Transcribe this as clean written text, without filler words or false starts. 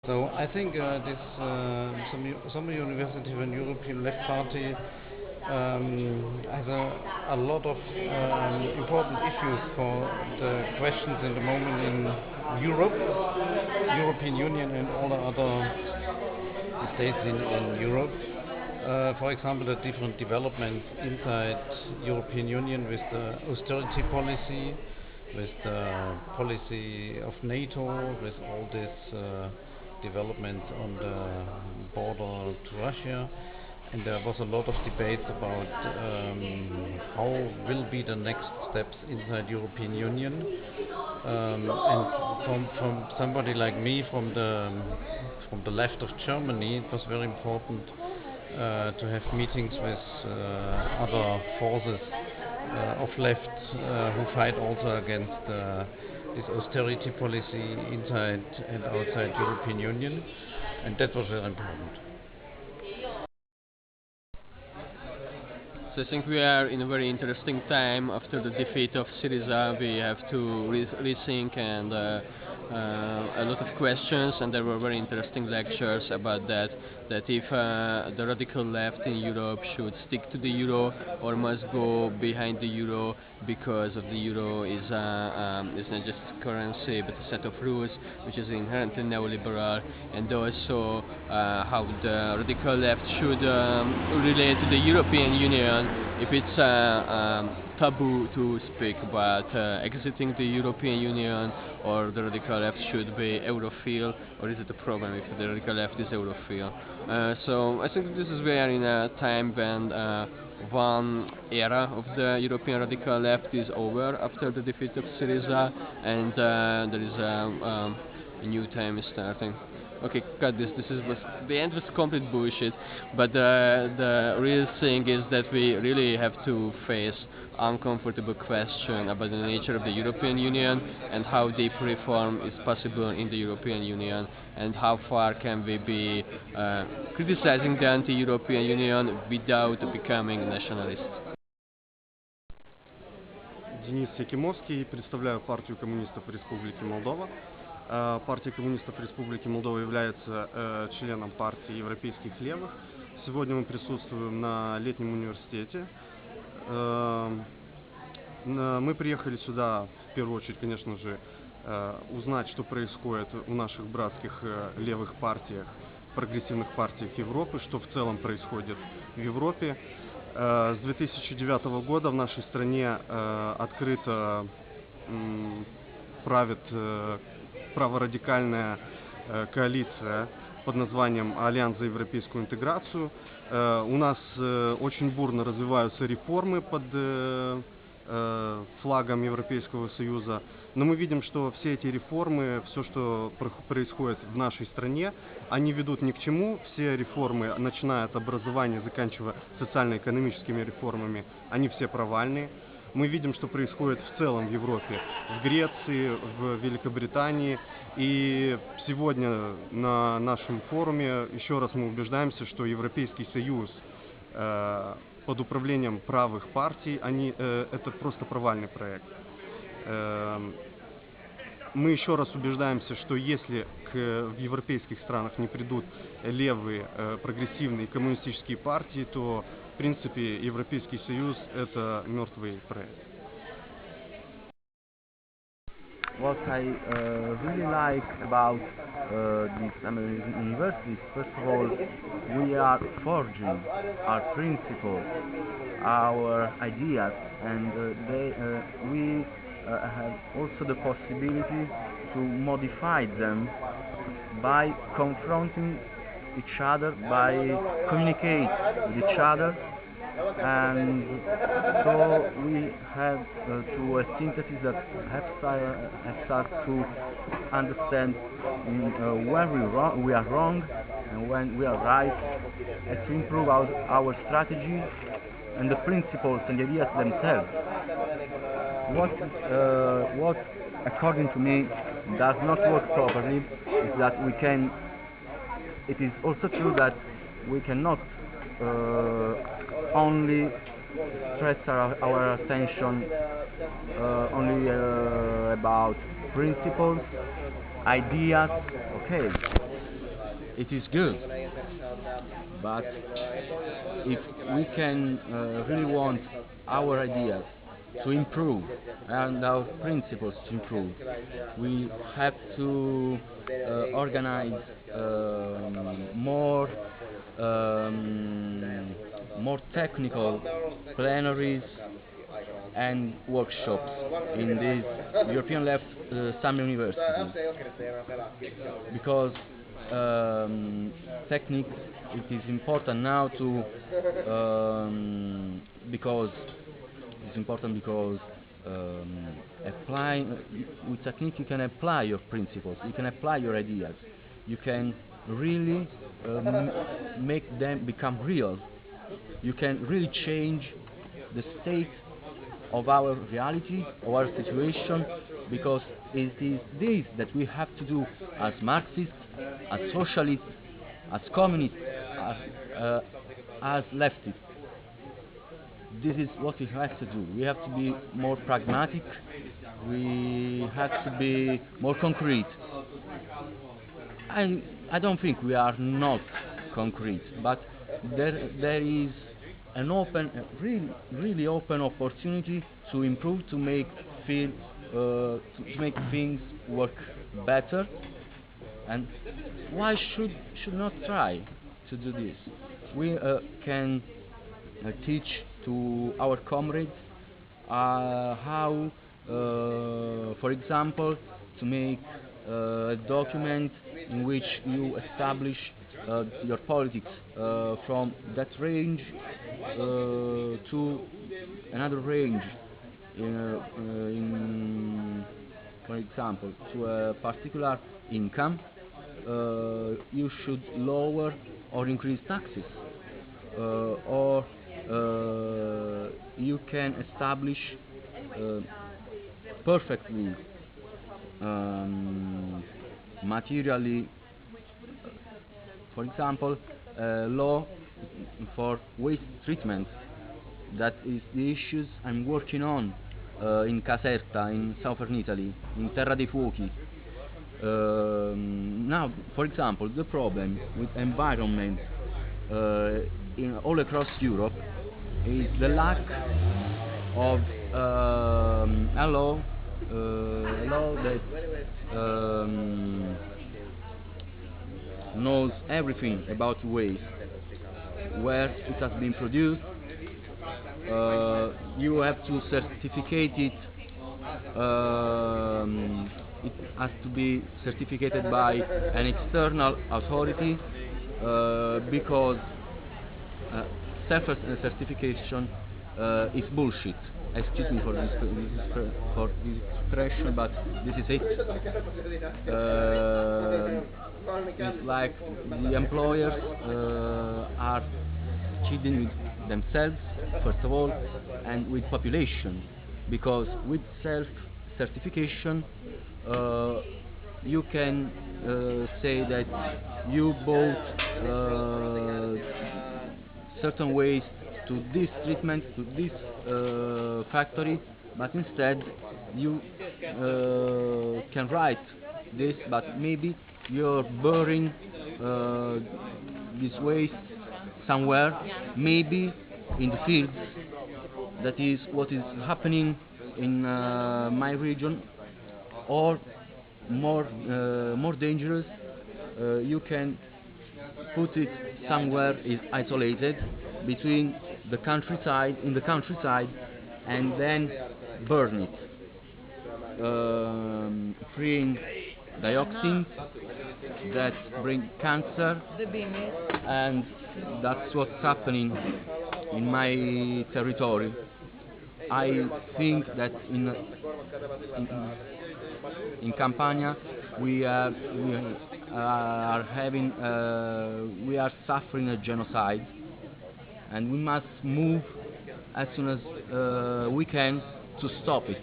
So I think some university and European Left Party has a lot of important issues for the questions in the moment in Europe, European Union and all the other states in Europe. For example, the different developments inside European Union with the austerity policy, with the policy of NATO, with all this development on the border to Russia. And there was a lot of debates about how will be the next steps inside European Union. And from somebody like me from the left of Germany, it was very important to have meetings with other forces of left who fight also against this austerity policy inside and outside European Union, and that was very important. So I think we are in a very interesting time after the defeat of Syriza. We have to rethink and a lot of questions, and there were very interesting lectures about that. That if the radical left in Europe should stick to the euro or must go behind the euro because of the euro is not just currency but a set of rules which is inherently neoliberal, and also how the radical left should relate to the European Union if it's taboo to speak about exiting the European Union, or the radical left should be Europhile, or is it a problem if the radical left is Europhile? So I think this is we are in a time when one era of the European radical left is over after the defeat of Syriza, and there is a new time is starting. Okay, cut this. The end was complete bullshit. But the real thing is that we really have to face uncomfortable question about the nature of the European Union and how deep reform is possible in the European Union, and how far can we be criticizing the anti-European Union without becoming nationalist. Денис Якимовский, представляю партию коммунистов Республики Молдова. Партия коммунистов Республики Молдова является членом партии европейских левых. Сегодня мы присутствуем на летнем университете. Мы приехали сюда, в первую очередь, конечно же, узнать, что происходит в наших братских левых партиях, прогрессивных партиях Европы, что в целом происходит в Европе. С 2009 года в нашей стране открыто правит праворадикальная коалиция под названием «Альянс за европейскую интеграцию». У нас очень бурно развиваются реформы под флагом Европейского Союза, но мы видим, что все эти реформы, все, что происходит в нашей стране, они ведут ни к чему. Все реформы, начиная от образования, заканчивая социально-экономическими реформами, они все провальные. Мы видим, что происходит в целом в Европе, в Греции, в Великобритании. И сегодня на нашем форуме еще раз мы убеждаемся, что Европейский Союз под управлением правых партий, это просто провальный проект. Мы еще раз убеждаемся, что если в европейских странах не придут левые, прогрессивные коммунистические партии, то в принципе Европейский Союз это мертвый проект. What I really like about these American universities, first of all, we are forging our principles, our ideas, and we have also the possibility to modify them by confronting each other, by communicate with each other, and so we have to a synthesis that have started to understand where we are wrong and when we are right, and to improve our strategy and the principles and the ideas themselves. What according to me does not work properly is that it is also true that we cannot only stress our attention only about principles, ideas. Okay, it is good, but if we can really want our ideas to improve and our principles to improve, we have to organize more technical plenaries and workshops in this European Left Summer University, because technique, it is important now to because it's important because applying with technique you can apply your principles, you can apply your ideas, you can really make them become real, you can really change the state of our reality, of our situation, because it is this that we have to do as Marxists, as socialists, as communists, as leftists. This is what we have to do. We have to be more pragmatic, we have to be more concrete. I don't think we are not concrete, but there is an open, really open opportunity to improve, to make to make things work better. And why should not try to do this? We can teach to our comrades how, for example, to make a document in which you establish your politics from that range to another range, for example, to a particular income. You should lower or increase taxes, or you can establish perfectly materially, for example, law for waste treatment. That is the issues I'm working on in Caserta, in southern Italy, in Terra dei Fuochi. Now, for example, the problem with environment in all across Europe is the lack of a law that knows everything about waste, where it has been produced. You have to certificate it. It has to be certificated by an external authority, because self-certification is bullshit. Excuse me for this expression, but this is it. It's like the employers are cheating with themselves, first of all, and with population, because with self-certification you can say that you bought certain waste to this treatment, to this factory, but instead you can write this, but maybe you're burying this waste somewhere, maybe in the fields. That is what is happening in my region. Or more dangerous, you can put it somewhere is isolated between the countryside, in the countryside, and then burn it, freeing dioxins that bring cancer, and that's what's happening in my territory. I think that in Campania we are suffering a genocide, and we must move as soon as we can to stop it.